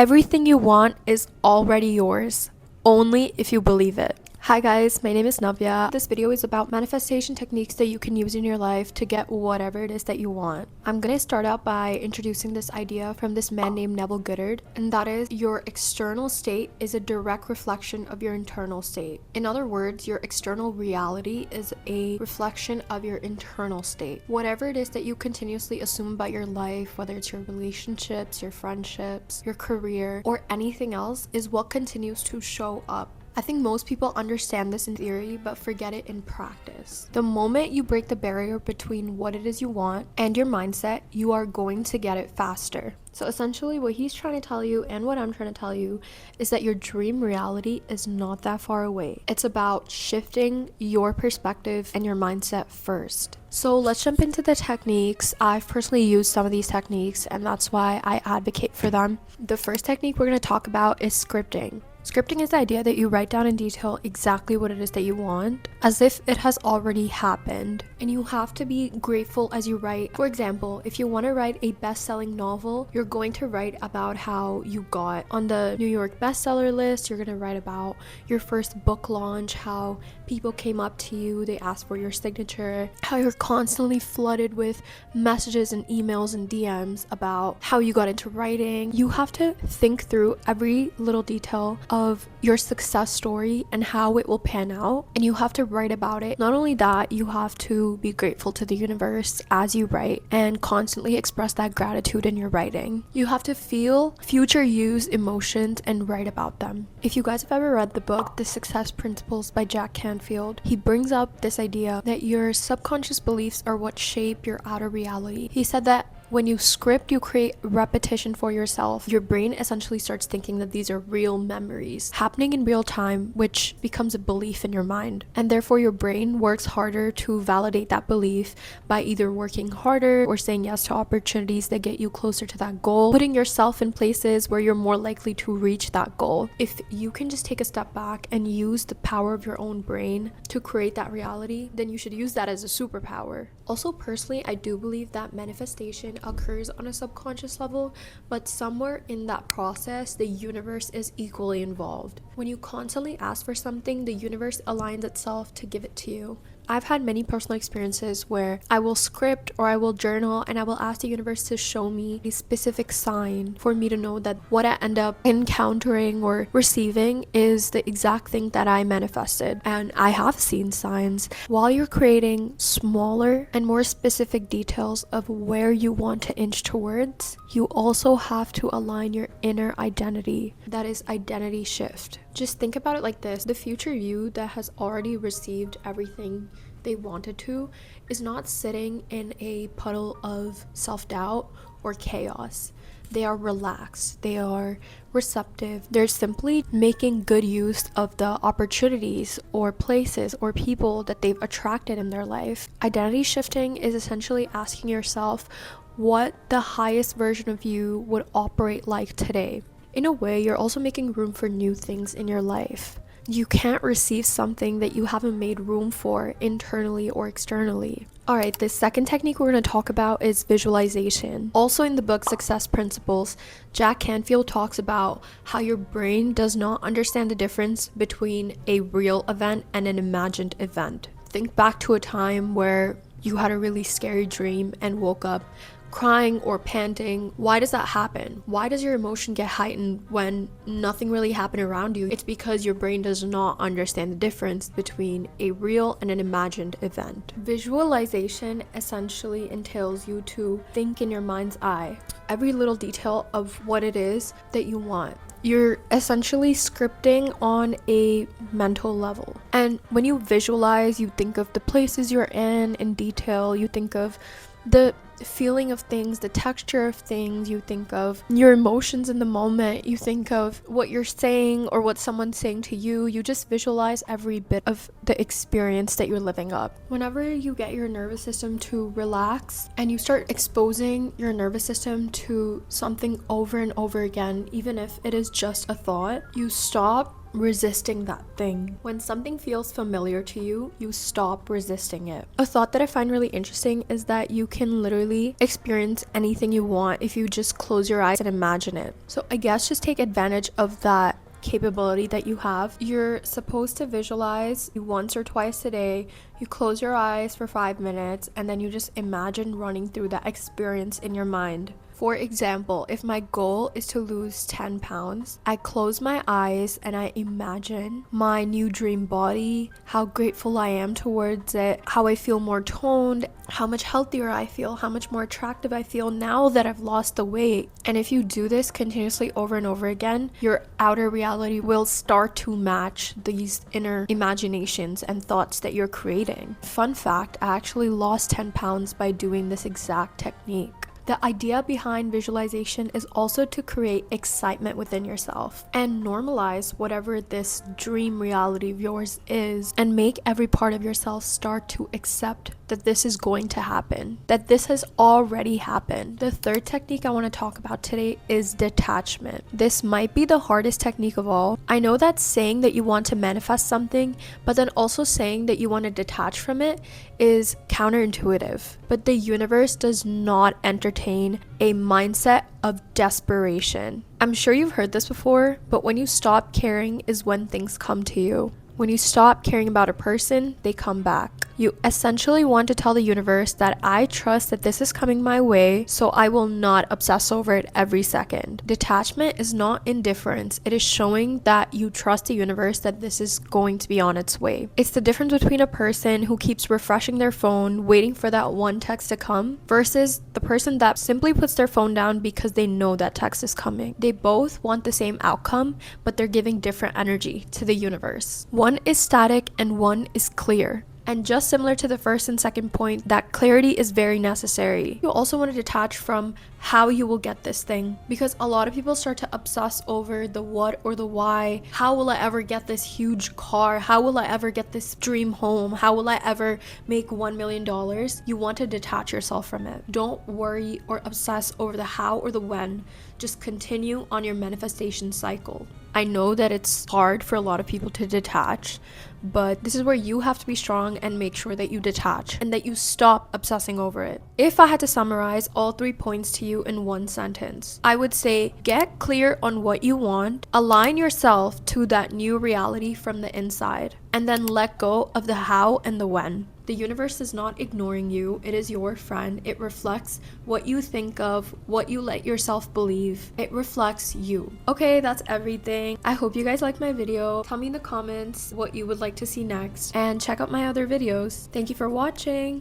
Everything you want is already yours, only if you believe it. Hi guys, my name is Navya. This video is about manifestation techniques that you can use in your life to get whatever it is that you want. I'm gonna start out by introducing this idea from this man named Neville Goddard, and that is your external state is a direct reflection of your internal state. In other words, your external reality is a reflection of your internal state. Whatever it is that you continuously assume about your life, whether it's your relationships, your friendships, your career, or anything else, is what continues to show up. I think most people understand this in theory but forget it in practice. The moment you break the barrier between what it is you want and your mindset, you are going to get it faster. So essentially what he's trying to tell you and what I'm trying to tell you is that your dream reality is not that far away. It's about shifting your perspective and your mindset first. So let's jump into the techniques. I've personally used some of these techniques and that's why I advocate for them. The first technique we're going to talk about is scripting. Scripting is the idea that you write down in detail exactly what it is that you want, as if it has already happened. And you have to be grateful as you write. For example, if you want to write a best-selling novel, you're going to write about how you got on the New York bestseller list. You're going to write about your first book launch, how people came up to you, they asked for your signature, how you're constantly flooded with messages and emails and DMs about how you got into writing. You have to think through every little detail of your success story and how it will pan out, and you have to write about it. Not only that, you have to be grateful to the universe as you write and constantly express that gratitude in your writing. You have to feel future you's emotions and write about them. If you guys have ever read the book The Success Principles by Jack Canfield, he brings up this idea that your subconscious beliefs are what shape your outer reality. He said that when you script, you create repetition for yourself. Your brain essentially starts thinking that these are real memories happening in real time, which becomes a belief in your mind. And therefore, your brain works harder to validate that belief by either working harder or saying yes to opportunities that get you closer to that goal, putting yourself in places where you're more likely to reach that goal. If you can just take a step back and use the power of your own brain to create that reality, then you should use that as a superpower. Also, personally, I do believe that manifestation occurs on a subconscious level, but somewhere in that process, the universe is equally involved. When you constantly ask for something, the universe aligns itself to give it to you. I've had many personal experiences where I will script or I will journal and I will ask the universe to show me a specific sign for me to know that what I end up encountering or receiving is the exact thing that I manifested. And I have seen signs. While you're creating smaller and more specific details of where you want to inch towards, you also have to align your inner identity. That is identity shift. Just think about it like this. The future you that has already received everything they wanted to is not sitting in a puddle of self-doubt or chaos. They are relaxed. They are receptive. They're simply making good use of the opportunities or places or people that they've attracted in their life. Identity shifting is essentially asking yourself what the highest version of you would operate like today. In a way, you're also making room for new things in your life. You can't receive something that you haven't made room for internally or externally. Alright, the second technique we're going to talk about is visualization. Also in the book Success Principles, Jack Canfield talks about how your brain does not understand the difference between a real event and an imagined event. Think back to a time where you had a really scary dream and woke up crying or panting. Why does that happen? Why does your emotion get heightened when nothing really happened around you? It's because your brain does not understand the difference between a real and an imagined event. Visualization essentially entails you to think in your mind's eye every little detail of what it is that you want. You're essentially scripting on a mental level. And when you visualize, you think of the places you're in detail. You think of the feeling of things, the texture of things, you think of your emotions in the moment, you think of what you're saying or what someone's saying to you. You just visualize every bit of the experience that you're living up. Whenever you get your nervous system to relax and you start exposing your nervous system to something over and over again, even if it is just a thought, you stop resisting that thing. When something feels familiar to you, you stop resisting it. A thought that I find really interesting is that you can literally experience anything you want if you just close your eyes and imagine it. So I guess just take advantage of that capability that you have. You're supposed to visualize once or twice a day. You close your eyes for 5 minutes and then you just imagine running through that experience in your mind. For example, if my goal is to lose 10 pounds, I close my eyes and I imagine my new dream body, how grateful I am towards it, how I feel more toned, how much healthier I feel, how much more attractive I feel now that I've lost the weight. And if you do this continuously over and over again, your outer reality will start to match these inner imaginations and thoughts that you're creating. Fun fact, I actually lost 10 pounds by doing this exact technique. The idea behind visualization is also to create excitement within yourself and normalize whatever this dream reality of yours is, and make every part of yourself start to accept that this is going to happen, that this has already happened. The third technique I want to talk about today is detachment. This might be the hardest technique of all. I know that saying that you want to manifest something, but then also saying that you want to detach from it is counterintuitive. But the universe does not entertain a mindset of desperation. I'm sure you've heard this before, but when you stop caring is when things come to you. When you stop caring about a person, they come back. You essentially want to tell the universe that I trust that this is coming my way, so I will not obsess over it every second. Detachment is not indifference. It is showing that you trust the universe that this is going to be on its way. It's the difference between a person who keeps refreshing their phone, waiting for that one text to come, versus the person that simply puts their phone down because they know that text is coming. They both want the same outcome, but they're giving different energy to the universe. One is static and one is clear. And just similar to the first and second point, that clarity is very necessary. You also want to detach from how you will get this thing, because a lot of people start to obsess over the what or the why. How will I ever get this huge car? How will I ever get this dream home? How will I ever make $1 million? You want to detach yourself from it. Don't worry or obsess over the how or the when. Just continue on your manifestation cycle. I know that it's hard for a lot of people to detach, but this is where you have to be strong and make sure that you detach and that you stop obsessing over it. If I had to summarize all 3 points to you in one sentence, I would say get clear on what you want, align yourself to that new reality from the inside, and then let go of the how and the when. The universe is not ignoring you. It is your friend. It reflects what you think of, what you let yourself believe. It reflects you. Okay, that's everything. I hope you guys liked my video. Tell me in the comments what you would like to see next, and check out my other videos. Thank you for watching.